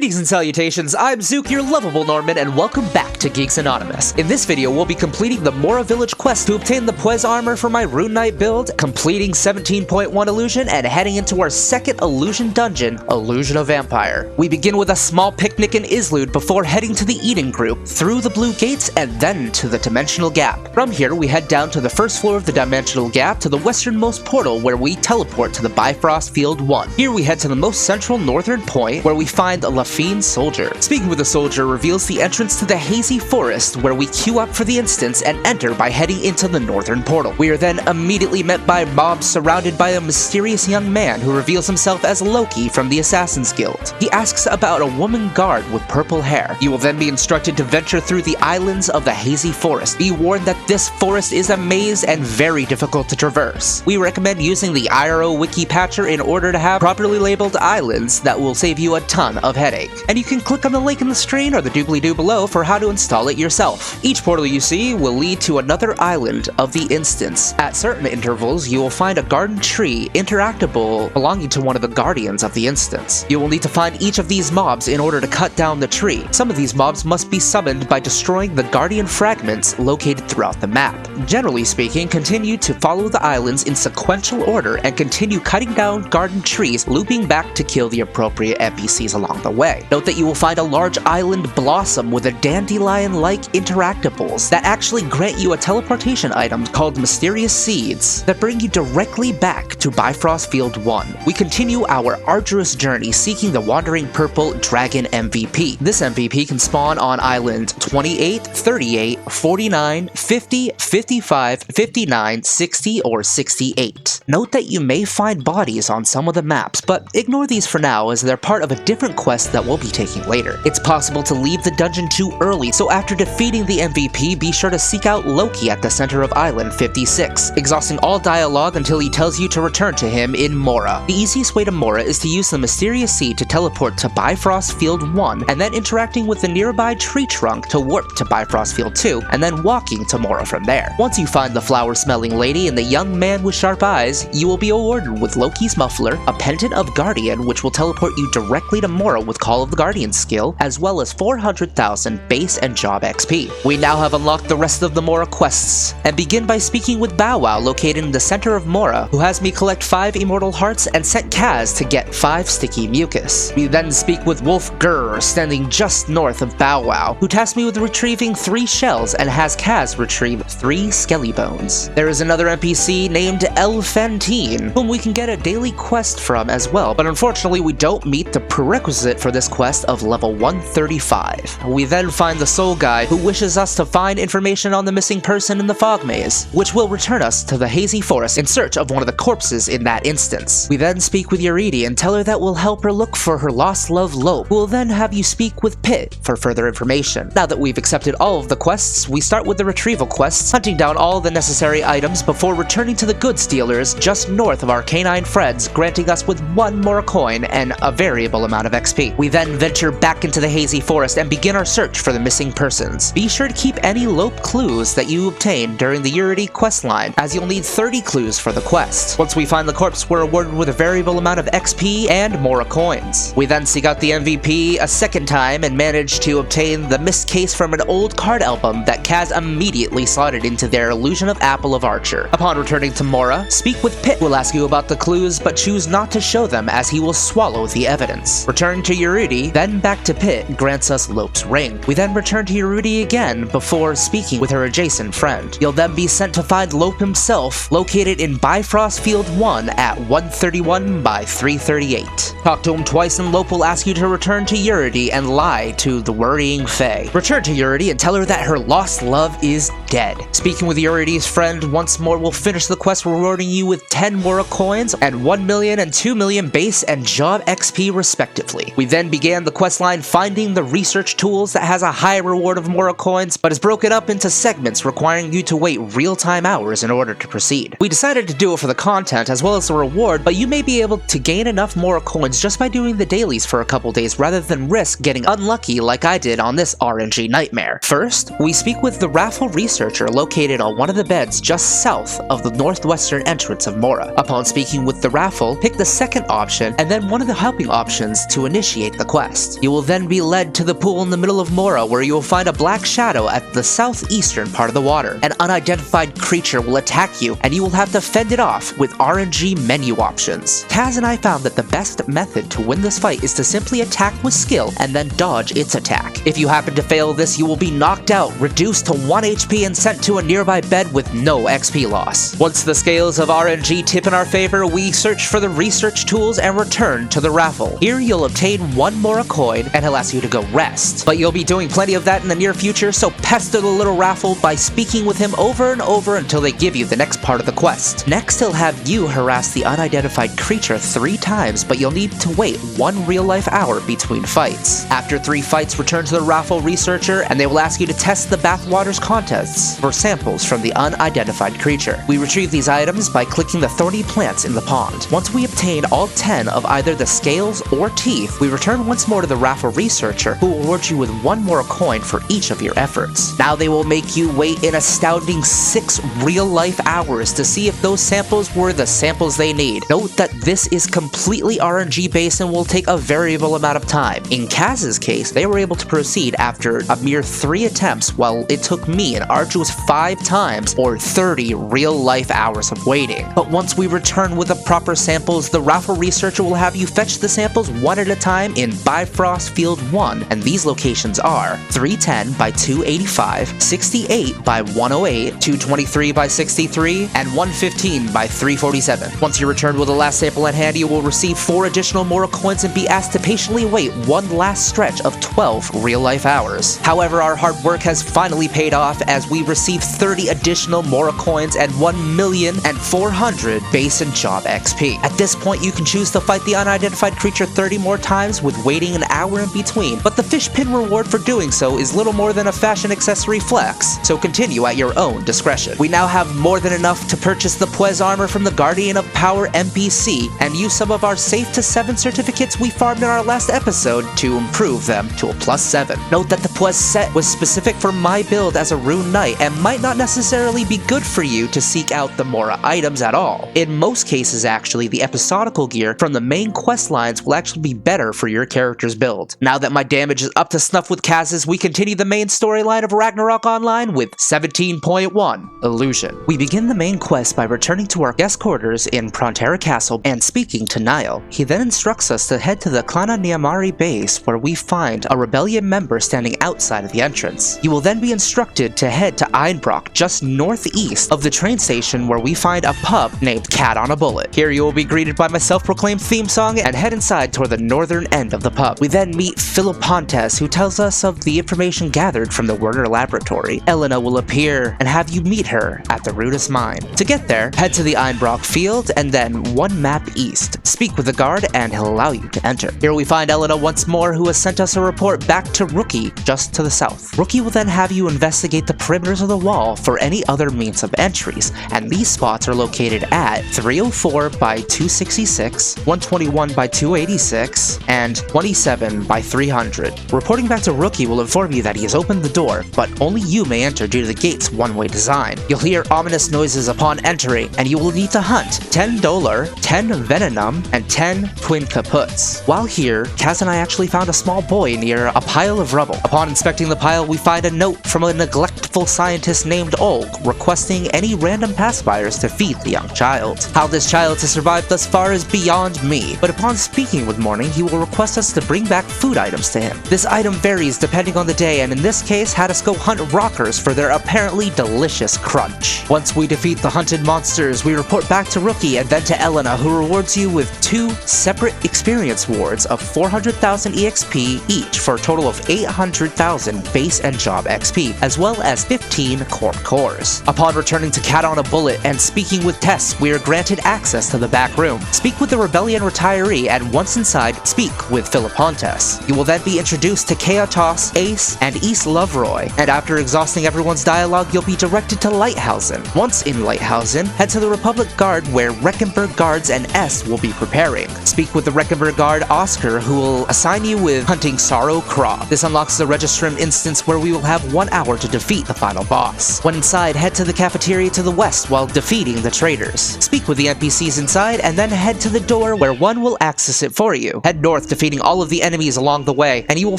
Greetings and salutations, I'm Zook, your lovable Norman, and welcome back to Geeks Anonymous. In this video, we'll be completing the Mora Village quest to obtain the Pues armor for my Rune Knight build, completing 17.1 Illusion, and heading into our second Illusion dungeon, Illusion of Vampire. We begin with a small picnic in Islude before heading to the Eden Group, through the Blue Gates, and then to the Dimensional Gap. From here, we head down to the first floor of the Dimensional Gap to the westernmost portal where we teleport to the Bifrost Field 1. Here we head to the most central northern point where we find a Lafine soldier. Speaking with the soldier reveals the entrance to the Hazy Forest where we queue up for the instance and enter by heading into the northern portal. We are then immediately met by mobs surrounded by a mysterious young man who reveals himself as Loki from the Assassin's Guild. He asks about a woman guard with purple hair. You will then be instructed to venture through the islands of the Hazy Forest. Be warned that this forest is a maze and very difficult to traverse. We recommend using the iroWiki patcher in order to have properly labeled islands that will save you a ton of headache. And you can click on the link in the screen or the doobly-doo below for how to install it yourself. Each portal you see will lead to another island of the instance. At certain intervals, you will find a garden tree interactable belonging to one of the guardians of the instance. You will need to find each of these mobs in order to cut down the tree. Some of these mobs must be summoned by destroying the guardian fragments located throughout the map. Generally speaking, continue to follow the islands in sequential order and continue cutting down garden trees, looping back to kill the appropriate NPCs along the way. Note that you will find a large island blossom with a dandelion-like interactables that actually grant you a teleportation item called Mysterious Seeds that bring you directly back to Bifrost Field 1. We continue our arduous journey seeking the Wandering Purple Dragon MVP. This MVP can spawn on island 28, 38, 49, 50, 55, 59, 60, or 68. Note that you may find bodies on some of the maps, but ignore these for now as they're part of a different quest that we'll be taking later. It's possible to leave the dungeon too early, so after defeating the MVP, be sure to seek out Loki at the center of Island 56, exhausting all dialogue until he tells you to return to him in Mora. The easiest way to Mora is to use the Mysterious Seed to teleport to Bifrost Field 1, and then interacting with the nearby tree trunk to warp to Bifrost Field 2, and then walking to Mora from there. Once you find the flower-smelling lady and the young man with sharp eyes, you will be awarded with Loki's Muffler, a Pendant of Guardian which will teleport you directly to Mora with Call of the Guardian skill, as well as 400,000 base and job XP. We now have unlocked the rest of the Mora quests, and begin by speaking with Bow Wow located in the center of Mora, who has me collect 5 Immortal Hearts and sent Kaz to get 5 Sticky Mucus. We then speak with Wolf Grr, standing just north of Bow Wow, who tasked me with retrieving 3 shells and has Kaz retrieve 3 Skelly Bones. There is another NPC named Elfantine, whom we can get a daily quest from as well, but unfortunately we don't meet the prerequisite for this quest of level 135. We then find the Soul Guide, who wishes us to find information on the missing person in the fog maze, which will return us to the Hazy Forest in search of one of the corpses in that instance. We then speak with Eurydie and tell her that we'll help her look for her lost love Lope, who will then have you speak with Pit for further information. Now that we've accepted all of the quests, we start with the retrieval quests, hunting down all the necessary items before returning to the goods dealers just north of our canine friends, granting us with 1 more coin and a variable amount of XP. We then venture back into the Hazy Forest and begin our search for the missing persons. Be sure to keep any Lope clues that you obtain during the Eurydie questline, as you'll need 30 clues for the quest. Once we find the corpse, we're awarded with a variable amount of XP and Mora coins. We then seek out the MVP a second time and manage to obtain the missed case from an old card album that Kaz immediately slotted into their Illusion of Apple of Archer. Upon returning to Mora, speak with Pit. We'll ask you about the clues, but choose not to show them as he will swallow the evidence. Return to Eurydie, then back to Pit grants us Lope's ring. We then return to Eurydie again before speaking with her adjacent friend. You'll then be sent to find Lope himself, located in Bifrost Field 1 at 131 by 338. Talk to him twice and Lope will ask you to return to Eurydie and lie to the worrying Fae. Return to Eurydie and tell her that her lost love is dead. Speaking with Eurydie's friend once more, we'll finish the quest rewarding you with 10 Mora coins and 1 million and 2 million base and job XP respectively. We then began the questline finding the research tools that has a high reward of Mora coins, but is broken up into segments requiring you to wait real-time hours in order to proceed. We decided to do it for the content as well as the reward, but you may be able to gain enough Mora coins just by doing the dailies for a couple days rather than risk getting unlucky like I did on this RNG nightmare. First, we speak with the Raffle researcher located on one of the beds just south of the northwestern entrance of Mora. Upon speaking with the Raffle, pick the second option and then one of the helping options to initiate complete the quest. You will then be led to the pool in the middle of Mora, where you will find a black shadow at the southeastern part of the water. An unidentified creature will attack you, and you will have to fend it off with RNG menu options. Kaz and I found that the best method to win this fight is to simply attack with skill and then dodge its attack. If you happen to fail this, you will be knocked out, reduced to 1 HP, and sent to a nearby bed with no XP loss. Once the scales of RNG tip in our favor, we search for the research tools and return to the Raffle. Here you'll obtain 1 Mora coin, and he'll ask you to go rest. But you'll be doing plenty of that in the near future, so pester the little Raffle by speaking with him over and over until they give you the next part of the quest. Next, he'll have you harass the unidentified creature 3 times, but you'll need to wait 1 real-life hour between fights. After 3 fights, return to the Raffle researcher, and they will ask you to test the bathwater's contents for samples from the unidentified creature. We retrieve these items by clicking the thorny plants in the pond. Once we obtain all 10 of either the scales or teeth, we return once more to the Raffle researcher, who will reward you with 1 more coin for each of your efforts. Now they will make you wait an astounding 6 real-life hours to see if those samples were the samples they need. Note that this is completely RNG based and will take a variable amount of time. In Kaz's case, they were able to proceed after a mere 3 attempts, while it took me an arduous 5 times or 30 real-life hours of waiting. But once we return with the proper samples, the Raffle researcher will have you fetch the samples 1 at a time in Bifrost Field 1, and these locations are 310 by 285, 68 by 108, 223 by 63, and 115 by 347. Once you return with the last sample at hand, you will receive 4 additional Mora coins and be asked to patiently wait 1 last stretch of 12 real-life hours. However, our hard work has finally paid off as we receive 30 additional Mora coins and 1,400,000 base and job XP. At this point, you can choose to fight the unidentified creature 30 more times with waiting an hour in between, but the fish pin reward for doing so is little more than a fashion accessory flex, so continue at your own discretion. We now have more than enough to purchase the Pues armor from the Guardian of Power NPC and use some of our Safe to 7 certificates we farmed in our last episode to improve them to a +7. Note that the Pues set was specific for my build as a Rune Knight and might not necessarily be good for you to seek out the Mora items at all. In most cases, actually, the episodical gear from the main quest lines will actually be better for your character's build. Now that my damage is up to snuff with Kaz's, we continue the main storyline of Ragnarok Online with 17.1 Illusion. We begin the main quest by returning to our guest quarters in Prontera Castle and speaking to Niall. He then instructs us to head to the Klana Niamari base, where we find a rebellion member standing outside of the entrance. You will then be instructed to head to Einbrock, just northeast of the train station, where we find a pub named Cat on a Bullet. Here you will be greeted by my self-proclaimed theme song and head inside toward the northern end of the pub. We then meet Philippontes, who tells us of the information gathered from the Werner laboratory. Elena will appear and have you meet her at the Rudis mine. To get there, head to the Einbrock field and then 1 map east. Speak with the guard and he'll allow you to enter. Here we find Elena once more, who has sent us a report back to Rookie, just to the south. Rookie will then have you investigate the perimeters of the wall for any other means of entries, and these spots are located at 304 by 266, 121 by 286, and 27 by 300. Reporting back to Rookie will inform you that he has opened the door, but only you may enter due to the gate's one-way design. You'll hear ominous noises upon entering, and you will need to hunt 10 Dollar, 10 Venenum, and 10 Twin Kaputs. While here, Kaz and I actually found a small boy near a pile of rubble. Upon inspecting the pile, we find a note from a neglectful scientist named Olg requesting any random passerbys to feed the young child. How this child has survived thus far is beyond me, but upon speaking with Morning, he will request us to bring back food items to him. This item varies depending on the day, and in this case had us go hunt rockers for their apparently delicious crunch. Once we defeat the hunted monsters, we report back to Rookie and then to Elena, who rewards you with 2 separate experience wards of 400,000 EXP each for a total of 800,000 base and job XP, as well as 15 Corp cores. Upon returning to Cat on a Bullet and speaking with Tess, we are granted access to the back room. Speak with the Rebellion retiree, and once inside, speak with Philippontes. You will then be introduced to Kaotos, Ace, and East Loveroy, and after exhausting everyone's dialogue, you'll be directed to Lighthausen. Once in Lighthausen, head to the Republic Guard, where Reckenberg guards and S will be preparing. Speak with the Reckenberg guard Oscar, who will assign you with hunting Sorrow Craw. This unlocks the Registrum instance, where we will have 1 hour to defeat the final boss. When inside, head to the cafeteria to the west while defeating the traders. Speak with the NPCs inside and then head to the door where one will access it for you. Head north defeating all of the enemies along the way, and you will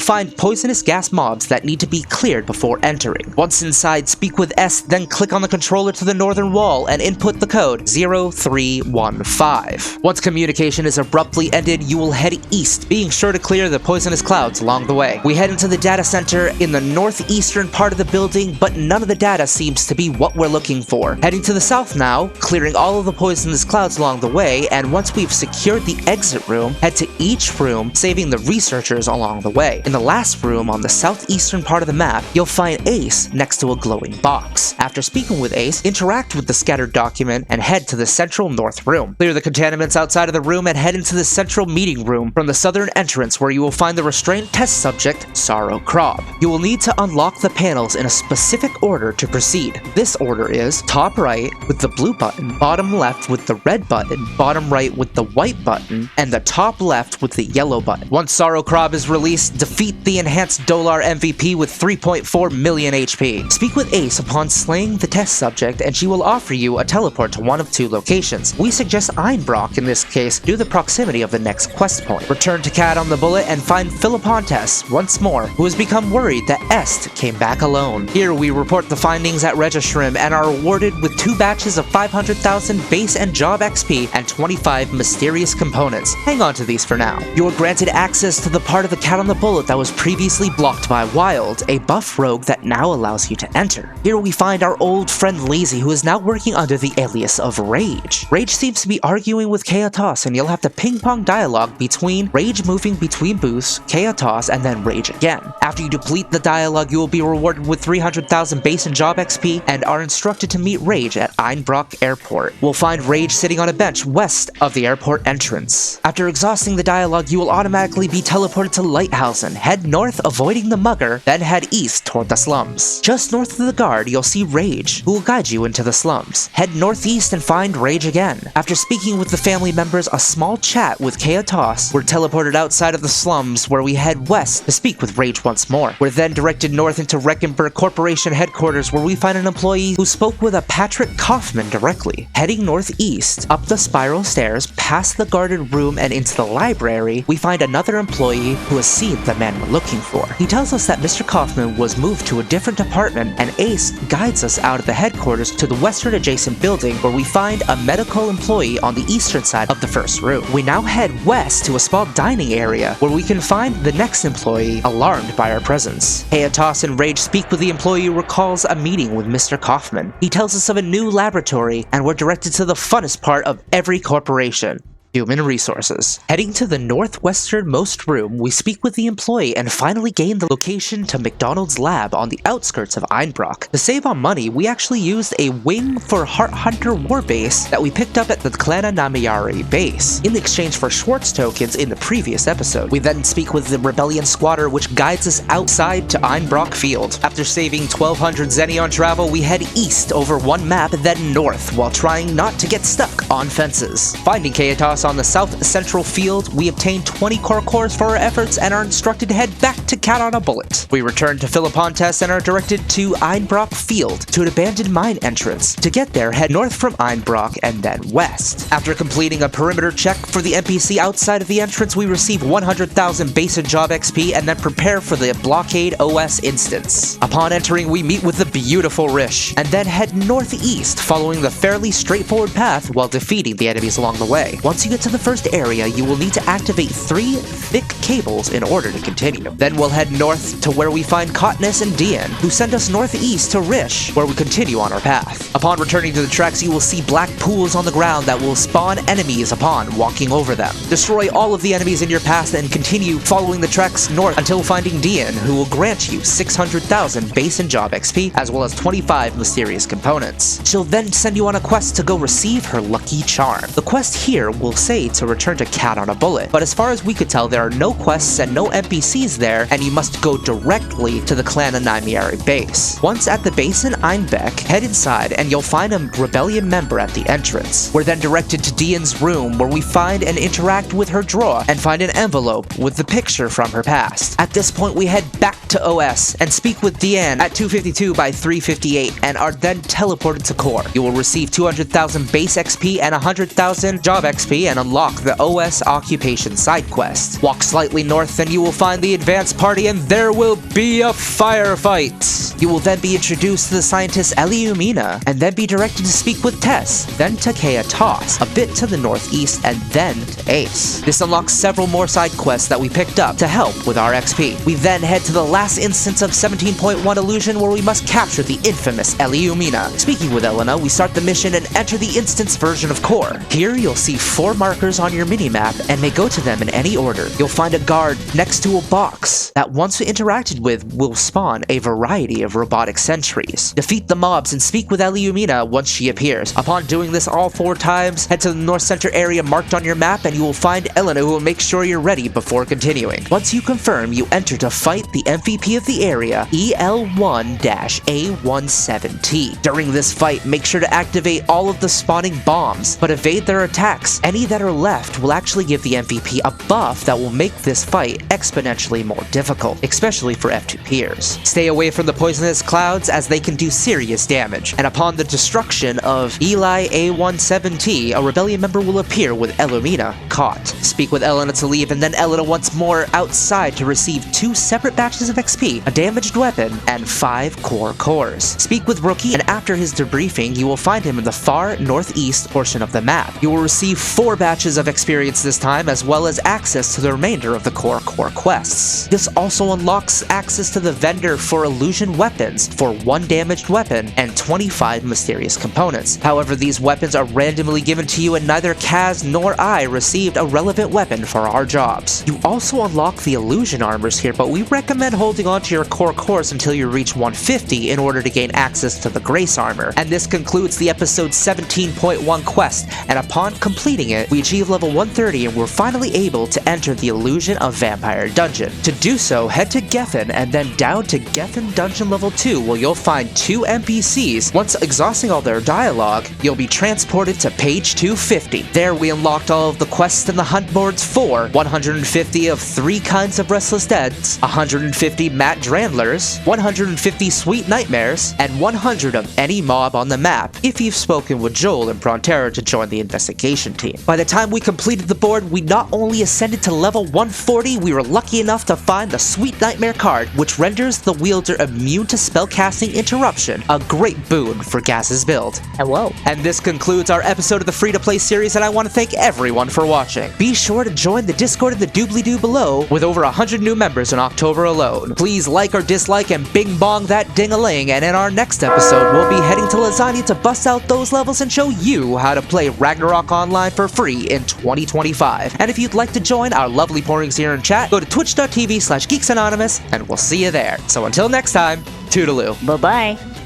find poisonous gas mobs that need to be cleared before entering. Once inside, speak with S, then click on the controller to the northern wall and input the code 0315. Once communication is abruptly ended, you will head east, being sure to clear the poisonous clouds along the way. We head into the data center in the northeastern part of the building, but none of the data seems to be what we're looking for. Heading to the south now, clearing all of the poisonous clouds along the way, and once we've secured the exit room, head to each room, saving the researchers along the way. In the last room on the southeastern part of the map, you'll find Ace next to a glowing box. After speaking with Ace, interact with the scattered document and head to the central north room. Clear the contaminants outside of the room and head into the central meeting room from the southern entrance, where you will find the restraint test subject, Sorrow Krob. You will need to unlock the panels in a specific order to proceed. This order is top right with the blue button, bottom left with the red button, bottom right with the white button, and the top left with the yellow button. Once Sorrow Krob is released, defeat the enhanced Dolar MVP with 3.4 million HP. Speak with Ace upon slaying the test subject and she will offer you a teleport to one of two locations. We suggest Einbrock in this case due to the proximity of the next quest point. Return to Cat on the Bullet and find Philippontes once more, who has become worried that Est came back alone. Here we report the findings at Registrum and are awarded with 2 batches of 500,000 base and job XP and 25 mysterious components. Hang on to these for now. You are granted access to the part of the Cat on the Bullet that was previously blocked by Wild, a buff rogue that now allows you to enter. Here we find our old friend Lazy, who is now working under the alias of Rage. Rage seems to be arguing with Chaos, and you'll have to ping-pong dialogue between Rage moving between booths, Chaos, and then Rage again. After you deplete the dialogue, you will be rewarded with 300,000 base and job XP and are instructed to meet Rage at Einbrock Airport. We'll find Rage sitting on a bench west of the airport entrance. After exhausting the dialogue, you will automatically be teleported to Lighthousen. Head north, avoiding the mugger, then head east toward the slums. Just north of the guard, you'll see Rage, who will guide you into the slums. Head northeast and find Rage again. After speaking with the family members, a small chat with Chaos, we're teleported outside of the slums, where we head west to speak with Rage once more. We're then directed north into Reckenberg Corporation headquarters, where we find an employee who spoke with a Patrick Kaufman directly. Heading northeast, up the spiral stairs, past the guarded room and into the library, we find another employee who has seen the man we're looking for. He tells us that Mr. Kaufman was moved to a different department, and Ace guides us out of the headquarters to the western adjacent building, where we find a medical employee on the eastern side of the first room. We now head west to a small dining area, where we can find the next employee, alarmed by our presence. Chaos and Rage speak with the employee who recalls a meeting with Mr. Kaufman. He tells us of a new laboratory, and we're directed to the funnest part of every corporation: human resources. Heading to the northwesternmost room, we speak with the employee and finally gain the location to McDonald's lab on the outskirts of Einbrock. To save on money, we actually used a wing for Heart Hunter war base that we picked up at the Klana Namayari base, in exchange for Schwartz tokens in the previous episode. We then speak with the Rebellion Squatter, which guides us outside to Einbrock Field. After saving 1200 Xenion travel, we head east over one map, then north, while trying not to get stuck on fences. Finding Chaos on the south central field, we obtain 20 core cores for our efforts and are instructed to head back to Cat on a Bullet. We return to Philippontes and are directed to Einbrock Field, to an abandoned mine entrance. To get there, head north from Einbrock and then west. After completing a perimeter check for the NPC outside of the entrance, we receive 100,000 base and job XP and then prepare for the Blockade OS instance. Upon entering, we meet with the beautiful Rish, and then head northeast, following the fairly straightforward path while defeating the enemies along the way. Once you get to the first area, you will need to activate 3 thick cables in order to continue. Then we'll head north to where we find Cotness and Dian, who send us northeast to Rish, where we continue on our path. Upon returning to the tracks, you will see black pools on the ground that will spawn enemies upon walking over them. Destroy all of the enemies in your path and continue following the tracks north until finding Dian, who will grant you 600,000 base and job XP, as well as 25 mysterious components. She'll then send you on a quest to go receive her lucky charm. The quest here will say to return to Cat on a Bullet, but as far as we could tell, there are no quests and no NPCs there, and you must go directly to the Clan Naimiari base. Once at the base in Einbeck, head inside and you'll find a rebellion member at the entrance. We're then directed to Dian's room, where we find and interact with her drawer and find an envelope with the picture from her past. At this point, we head back to OS and speak with Dian at 252 by 358 and are then teleported to Core. You will receive 200,000 base XP and 100,000 job XP and unlock the OS Occupation side quest. Walk slightly north and you will find the advanced party and there will be a firefight. You will then be introduced to the scientist Elumina, and then be directed to speak with Tess, then to Toss, a bit to the northeast, and then to Ace. This unlocks several more side quests that we picked up to help with our XP. We then head to the last instance of 17.1 Illusion where we must capture the infamous Elumina. Speaking with Elena, we start the mission and enter the instance version of Core. Here you'll see 4 markers on your minimap and may go to them in any order. You'll find a guard next to a box that once interacted with will spawn a variety of robotic sentries. Defeat the mobs and speak with Elumina once she appears. Upon doing this all 4 times, head to the north center area marked on your map and you will find Elena, who will make sure you're ready before continuing. Once you confirm, you enter to fight the MVP of the area, EL1-A17T. During this fight, make sure to activate all of the spawning bombs, but evade their attacks. Any that are left will actually give the MVP a buff that will make this fight exponentially more difficult, especially for F2 peers. Stay away from the poisonous clouds as they can do serious damage, and upon the destruction of Eli A17T, a rebellion member will appear with Elumina caught. Speak with Elena to leave, and then Elena once more outside to receive 2 separate batches of XP, a damaged weapon, and 5 core cores. Speak with Rookie, and after his debriefing, you will find him in the far northeast portion of the map. You will receive 4 batches of experience this time, as well as access to the remainder of the core quests. This also unlocks access to the vendor for illusion weapons for 1 damaged weapon and 25 mysterious components. However, these weapons are randomly given to you and neither Kaz nor I received a relevant weapon for our jobs. You also unlock the illusion armors here, but we recommend holding on to your core cores until you reach 150 in order to gain access to the grace armor. And this concludes the episode 17.1 quest, and upon completing it, we achieve level 130 and we're finally able to enter the Illusion of Vampire dungeon. To do so, head to Geffen and then down to Geffen dungeon level 2 where you'll find 2 NPCs. Once exhausting all their dialogue, you'll be transported to page 250. There we unlocked all of the quests and the hunt boards for 150 of 3 kinds of restless deads, 150 Matt Drandlers, 150 sweet nightmares, and 100 of any mob on the map if you've spoken with Joel and Prontera to join the investigation team. By the time we completed the board, we not only ascended to level 140, we were lucky enough to find the Sweet Nightmare card, which renders the wielder immune to spellcasting interruption, a great boon for Gaz's build. Hello. And this concludes our episode of the Free-to-Play series, and I want to thank everyone for watching. Be sure to join the Discord in the doobly-doo below, with over 100 new members in October alone. Please like or dislike and bing bong that ding-a-ling, and in our next episode, we'll be heading to Lasagna to bust out those levels and show you how to play Ragnarok online for free in 2025. And if you'd like to join our lovely porings here in chat, go to twitch.tv/geeksanonymous, and we'll see you there. So until next time, toodaloo. Bye-bye.